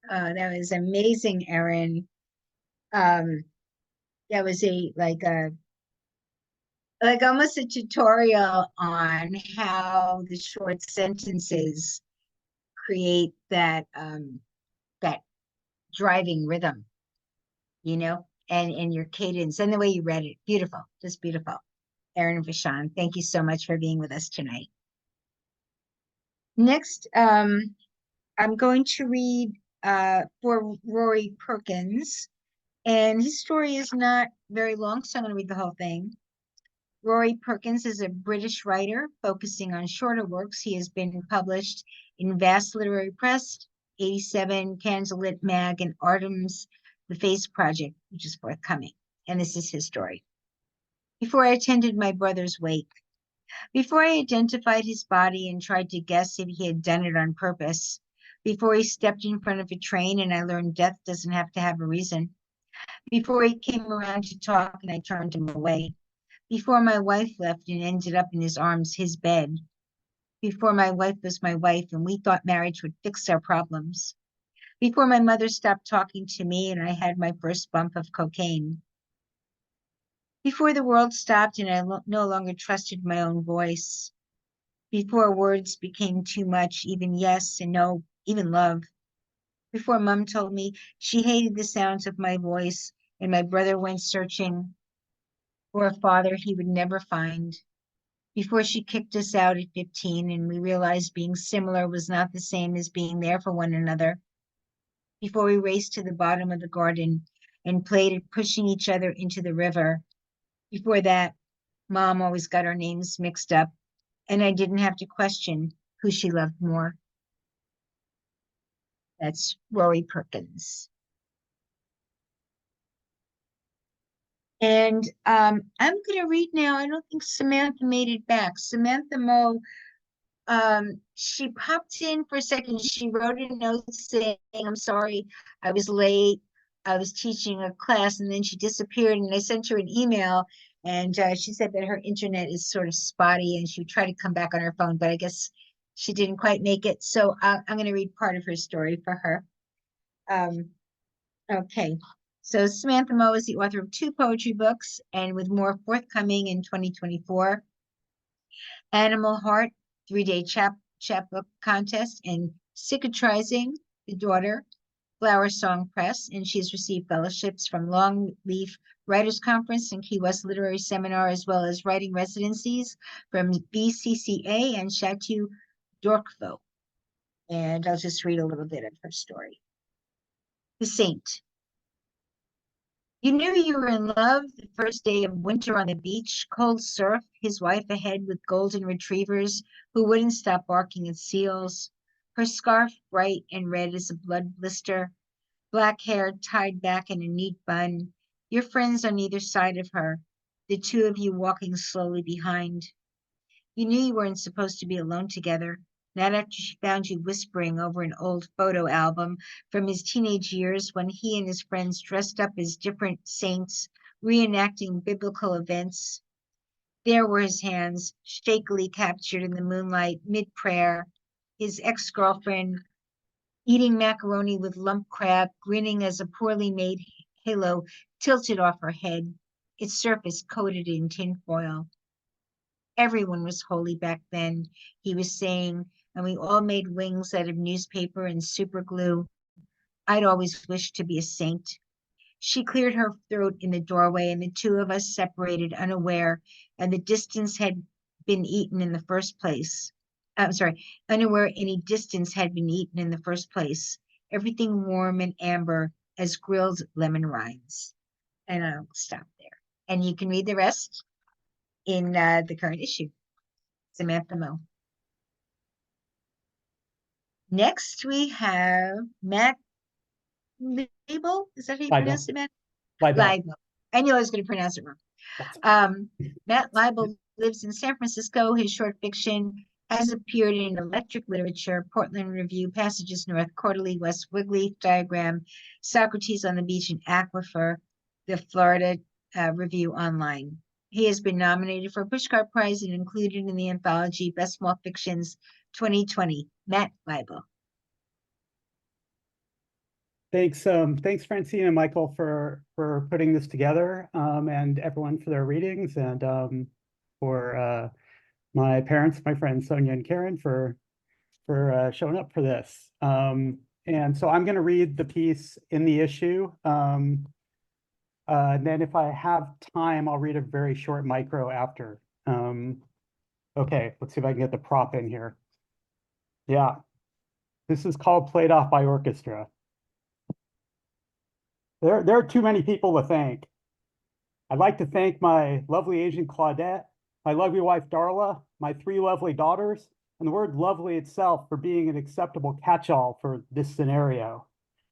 That was amazing, Erin. That was like almost a tutorial on how the short sentences create that that driving rhythm, you know, and your cadence and the way you read it. Beautiful, just beautiful. Erin and Vachon, thank you so much for being with us tonight. Next, I'm going to read for Rory Perkins, and his story is not very long, so I'm going to read the whole thing. Rory Perkins is a British writer focusing on shorter works. He has been published in Vast Literary Press, 87, Candlelit Mag, and Artem's The Face Project, which is forthcoming. And this is his story. Before I attended my brother's wake, before I identified his body and tried to guess if he had done it on purpose, before he stepped in front of a train and I learned death doesn't have to have a reason, before he came around to talk and I turned him away, before my wife left and ended up in his arms, his bed, before my wife was my wife and we thought marriage would fix our problems, before my mother stopped talking to me and I had my first bump of cocaine, before the world stopped and I no longer trusted my own voice, before words became too much, even yes and no, even love, before Mom told me she hated the sounds of my voice and my brother went searching for a father he would never find, before she kicked us out at 15 and we realized being similar was not the same as being there for one another, before we raced to the bottom of the garden and played at pushing each other into the river. Before that, Mom always got our names mixed up and I didn't have to question who she loved more. That's Rory Perkins. And I'm going to read now. I don't think Samantha made it back. Samantha Moe, she popped in for a second. She wrote a note saying, I'm sorry, I was late. I was teaching a class, and then she disappeared, and I sent her an email, and she said that her internet is sort of spotty, and she would try to come back on her phone, but I guess she didn't quite make it. So I'm going to read part of her story for her. Okay. So Samantha Moe is the author of 2 poetry books, and with more forthcoming in 2024. Animal Heart, 3-day chapbook contest, and Cicatrizing, the daughter, Flower Song Press, and she's received fellowships from Longleaf Writers Conference and Key West Literary Seminar, as well as writing residencies from BCCA and Chateau d'Orquevaux. And I'll just read a little bit of her story. The Saint. You knew you were in love the first day of winter on the beach, cold surf, his wife ahead with golden retrievers who wouldn't stop barking at seals, her scarf bright and red as a blood blister, black hair tied back in a neat bun, your friends on either side of her, the two of you walking slowly behind. You knew you weren't supposed to be alone together, not after she found you whispering over an old photo album from his teenage years when he and his friends dressed up as different saints, reenacting biblical events. There were his hands, shakily captured in the moonlight, mid-prayer, his ex-girlfriend eating macaroni with lump crab, grinning as a poorly made halo tilted off her head, its surface coated in tinfoil. Everyone was holy back then, he was saying, and we all made wings out of newspaper and super glue. I'd always wished to be a saint. She cleared her throat in the doorway, and the two of us separated unaware, and the distance had been eaten in the first place. Unaware any distance had been eaten in the first place. Everything warm and amber as grilled lemon rinds. And I'll stop there. And you can read the rest in the current issue. Samantha Moe. Next, we have Matt Leibel. Is that how you pronounce it, Matt? Leibel. I knew I was going to pronounce it wrong. Matt Leibel lives in San Francisco. His short fiction has appeared in Electric Literature, Portland Review, Passages North, Quarterly, West Wiggly, Diagram, Socrates on the Beach, and Aquifer, the Florida Review Online. He has been nominated for a Pushcart Prize and included in the anthology Best Small Fictions 2020. Matt Leibel. Thanks, Francine and Michael for putting this together, and everyone for their readings, and for my parents, my friends Sonia and Karen for showing up for this. And so I'm going to read the piece in the issue. And then if I have time, I'll read a very short micro after. Okay, let's see if I can get the prop in here. Yeah, this is called Played Off by Orchestra. There are too many people to thank. I'd like to thank my lovely Asian Claudette, my lovely wife Darla, my 3 lovely daughters, and the word lovely itself for being an acceptable catch-all for this scenario.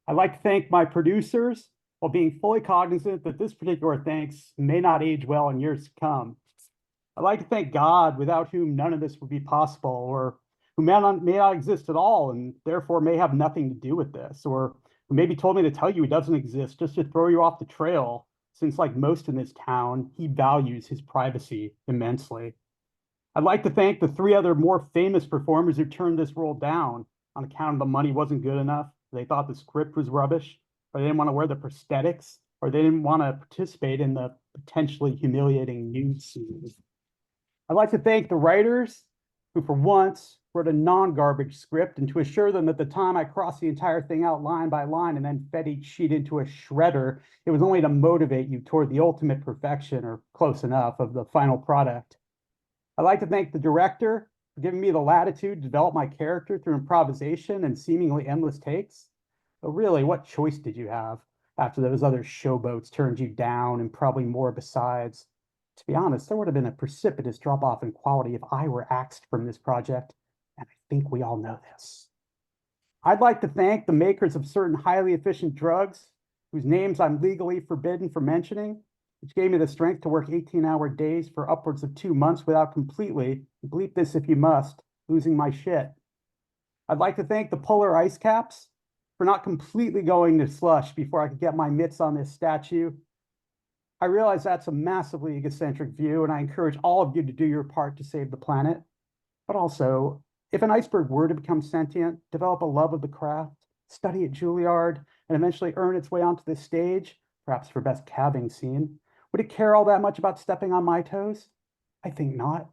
I'd like to thank my producers while being fully cognizant that this particular thanks may not age well in years to come. I'd like to thank God, without whom none of this would be possible, or who may not exist at all and therefore may have nothing to do with this, or who maybe told me to tell you he doesn't exist just to throw you off the trail, since like most in this town, he values his privacy immensely. I'd like to thank the 3 other more famous performers who turned this role down on account of the money wasn't good enough, they thought the script was rubbish, or they didn't want to wear the prosthetics, or they didn't want to participate in the potentially humiliating nude scenes. I'd like to thank the writers who, for once, wrote a non-garbage script, and to assure them that the time I crossed the entire thing out line by line and then fed each sheet into a shredder, it was only to motivate you toward the ultimate perfection, or close enough, of the final product. I'd like to thank the director for giving me the latitude to develop my character through improvisation and seemingly endless takes. But really, what choice did you have after those other showboats turned you down, and probably more besides? To be honest, there would have been a precipitous drop-off in quality if I were axed from this project, and I think we all know this. I'd like to thank the makers of certain highly efficient drugs, whose names I'm legally forbidden from mentioning, which gave me the strength to work 18-hour days for upwards of 2 months without completely, bleep this if you must, losing my shit. I'd like to thank the polar ice caps for not completely going to slush before I could get my mitts on this statue. I realize that's a massively egocentric view, and I encourage all of you to do your part to save the planet. But also, if an iceberg were to become sentient, develop a love of the craft, study at Juilliard, and eventually earn its way onto this stage, perhaps for best calving scene, would it care all that much about stepping on my toes? I think not.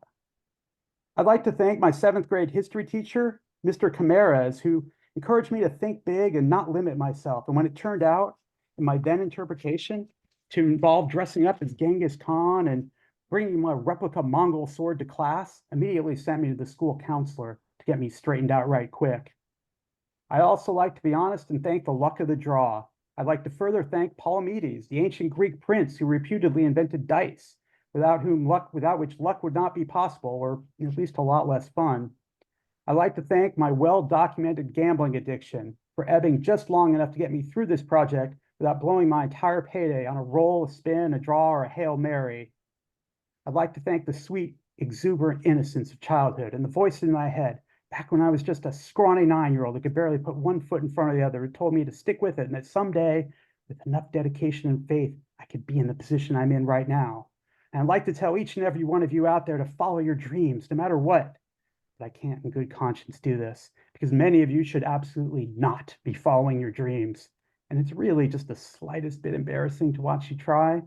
I'd like to thank my 7th grade history teacher, Mr. Camaras, who encouraged me to think big and not limit myself. And when it turned out, in my then interpretation, to involve dressing up as Genghis Khan and bringing my replica Mongol sword to class, immediately sent me to the school counselor to get me straightened out right quick. I also like to be honest and thank the luck of the draw. I'd like to further thank Palamedes, the ancient Greek prince who reputedly invented dice, without which luck would not be possible, or at least a lot less fun. I'd like to thank my well-documented gambling addiction for ebbing just long enough to get me through this project without blowing my entire payday on a roll, a spin, a draw, or a Hail Mary. I'd like to thank the sweet, exuberant innocence of childhood and the voice in my head back when I was just a scrawny 9-year-old who could barely put one foot in front of the other, who told me to stick with it and that someday, with enough dedication and faith, I could be in the position I'm in right now. And I'd like to tell each and every one of you out there to follow your dreams, no matter what. But I can't in good conscience do this because many of you should absolutely not be following your dreams. And it's really just the slightest bit embarrassing to watch you try.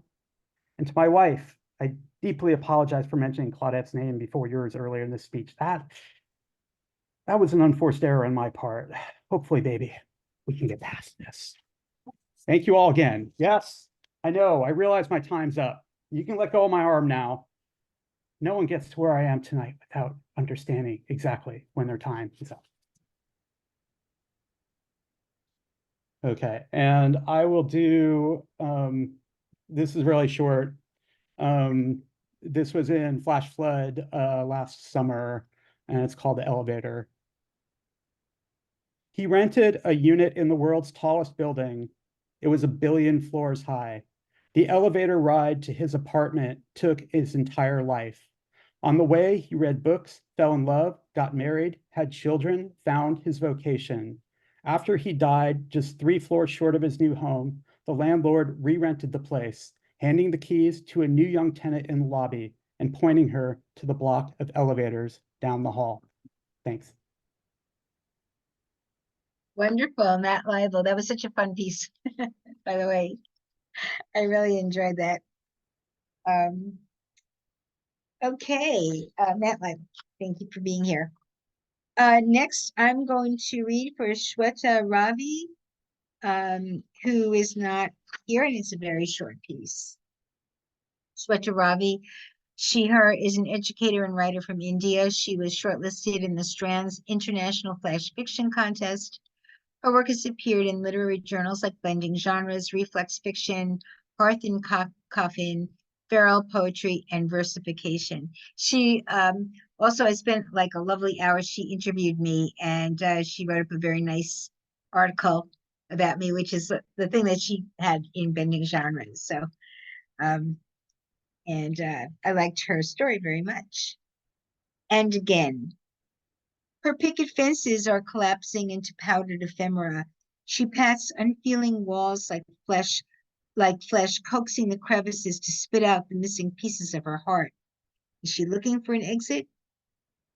And to my wife, I deeply apologize for mentioning Claudette's name before yours earlier in this speech. That was an unforced error on my part. Hopefully, baby, we can get past this. Thank you all again. Yes, I know, I realize my time's up. You can let go of my arm now. No one gets to where I am tonight without understanding exactly when their time is up. Okay, and I will do, this is really short. This was in Flash Flood last summer, and it's called The Elevator. He rented a unit in the world's tallest building. It was 1 billion floors high. The elevator ride to his apartment took his entire life. On the way, he read books, fell in love, got married, had children, found his vocation. After he died, just 3 floors short of his new home, the landlord re-rented the place, handing the keys to a new young tenant in the lobby and pointing her to the block of elevators down the hall. Thanks. Wonderful, Matt Leibel. That was such a fun piece, by the way. I really enjoyed that. Okay, Matt Leibel, thank you for being here. Next, I'm going to read for Shweta Ravi, who is not here, and it's a very short piece. Shweta Ravi, her is an educator and writer from India. She was shortlisted in the Strand's International Flash Fiction Contest. Her work has appeared in literary journals like Blending Genres, Reflex Fiction, Hearth and Coffin, Feral Poetry, and Versification. She also, I spent like a lovely hour. She interviewed me, and she wrote up a very nice article about me, which is the thing that she had in Bending Genres. So, I liked her story very much. And again, her picket fences are collapsing into powdered ephemera. She pats unfeeling walls like flesh, coaxing the crevices to spit out the missing pieces of her heart. Is she looking for an exit?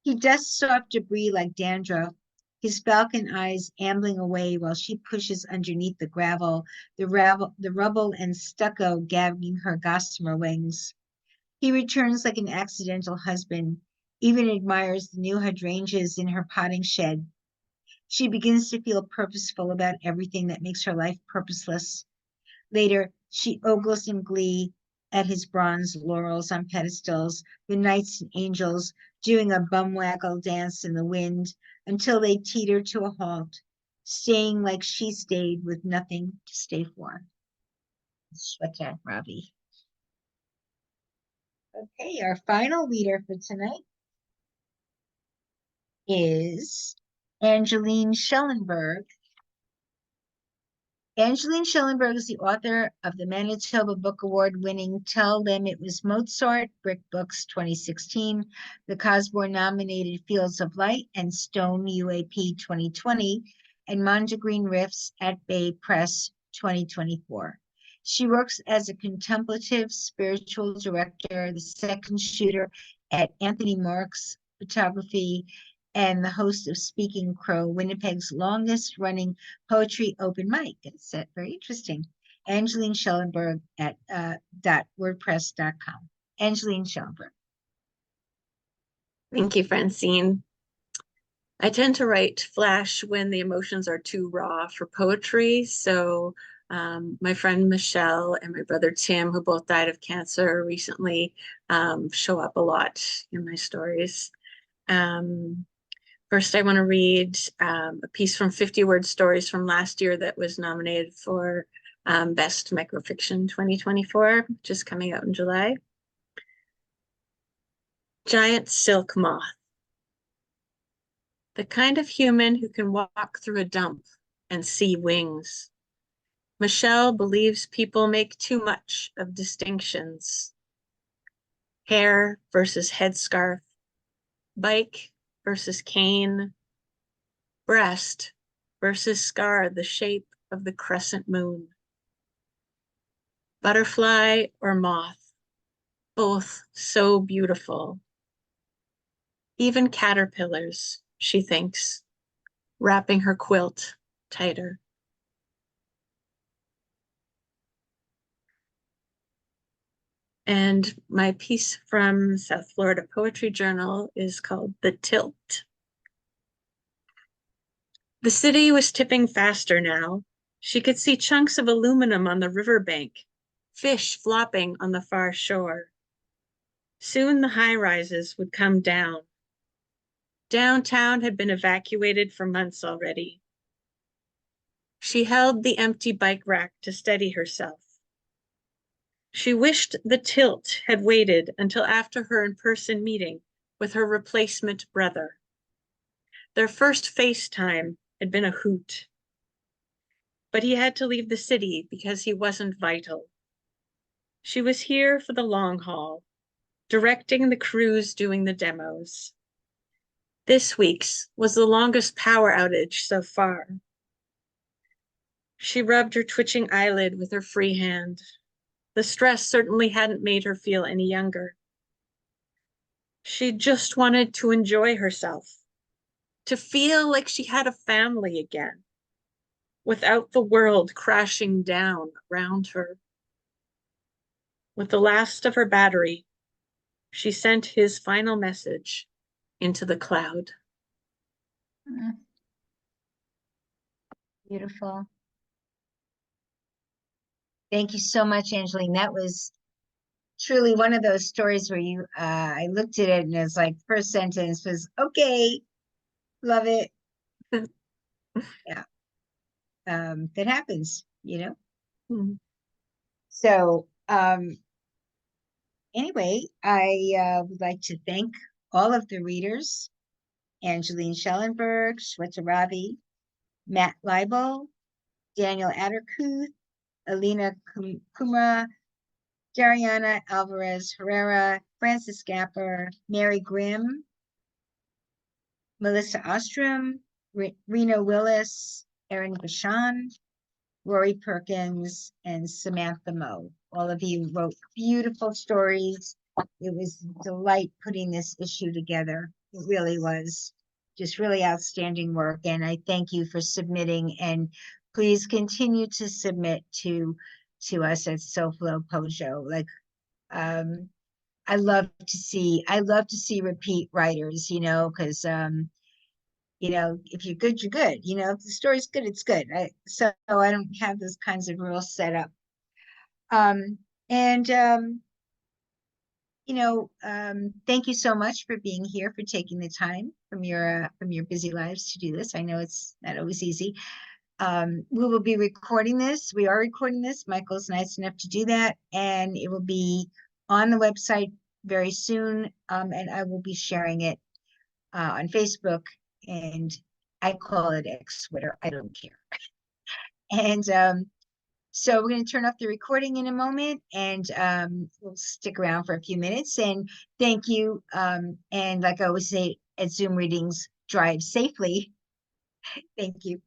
He dusts off debris like dandruff, his falcon eyes ambling away while she pushes underneath the gravel, the rubble and stucco gagging her gossamer wings. He returns like an accidental husband, even admires the new hydrangeas in her potting shed. She begins to feel purposeful about everything that makes her life purposeless. Later, she ogles in glee at his bronze laurels on pedestals, the knights and angels doing a bum-waggle dance in the wind until they teeter to a halt, staying like she stayed with nothing to stay for. Shweta Ravi. Okay, our final reader for tonight is Angeline Schellenberg. Angeline Schellenberg is the author of the Manitoba Book Award-winning Tell Them It Was Mozart, Brick Books 2016, the Cosborn-nominated Fields of Light and Stone UAP 2020, and Mondegreen Riffs at Bay Press 2024. She works as a contemplative spiritual director, the second shooter at Anthony Marks Photography, and the host of Speaking Crow, Winnipeg's longest running poetry open mic. It's very interesting. Angeline Schellenberg at .wordpress.com. Angeline Schellenberg. Thank you, Francine. I tend to write flash when the emotions are too raw for poetry. So my friend Michelle and my brother Tim, who both died of cancer recently, show up a lot in my stories. First, I want to read a piece from 50 Word Stories from last year that was nominated for Best Microfiction 2024, which is coming out in July. Giant Silk Moth. The kind of human who can walk through a dump and see wings. Michelle believes people make too much of distinctions. Hair versus headscarf, bike versus cane, breast versus scar the shape of the crescent moon. Butterfly or moth, both so beautiful. Even caterpillars, she thinks, wrapping her quilt tighter. And my piece from South Florida Poetry Journal is called The Tilt. The city was tipping faster now. She could see chunks of aluminum on the riverbank, fish flopping on the far shore. Soon the high-rises would come down. Downtown had been evacuated for months already. She held the empty bike rack to steady herself. She wished the tilt had waited until after her in-person meeting with her replacement brother. Their first FaceTime had been a hoot. But he had to leave the city because he wasn't vital. She was here for the long haul, directing the crews doing the demos. This week's was the longest power outage so far. She rubbed her twitching eyelid with her free hand. The stress certainly hadn't made her feel any younger. She just wanted to enjoy herself, to feel like she had a family again, without the world crashing down around her. With the last of her battery, she sent his final message into the cloud. Beautiful. Thank you so much, Angeline. That was truly one of those stories where you, I looked at it and it's like, first sentence was, okay, love it. Yeah. That happens, you know? Mm. So, anyway, I would like to thank all of the readers, Angeline Schellenberg, Shweta Ravi, Matt Leibel, Daniel Addercouth, Elina Kumra, Dariana, Alvarez, Herrera, Francis Gapper, Mary Grimm, Melissa Ostrom, Rena Willis, Erin Vachon, Rory Perkins, and Samantha Moe. All of you wrote beautiful stories. It was a delight putting this issue together. It really was just really outstanding work. And I thank you for submitting, and please continue to submit to us at SoFloPoJo. Like, I love to see repeat writers, you know, because you know, if you're good, you're good. You know, if the story's good, it's good. So I don't have those kinds of rules set up. You know, thank you so much for being here, for taking the time from your busy lives to do this. I know it's not always easy. We will be recording this. We are recording this. Michael's nice enough to do that, and it will be on the website very soon. And I will be sharing it on Facebook, and I call it X-Twitter. I don't care. And so we're going to turn off the recording in a moment, and we'll stick around for a few minutes. And thank you. And like I always say at Zoom readings, drive safely. Thank you.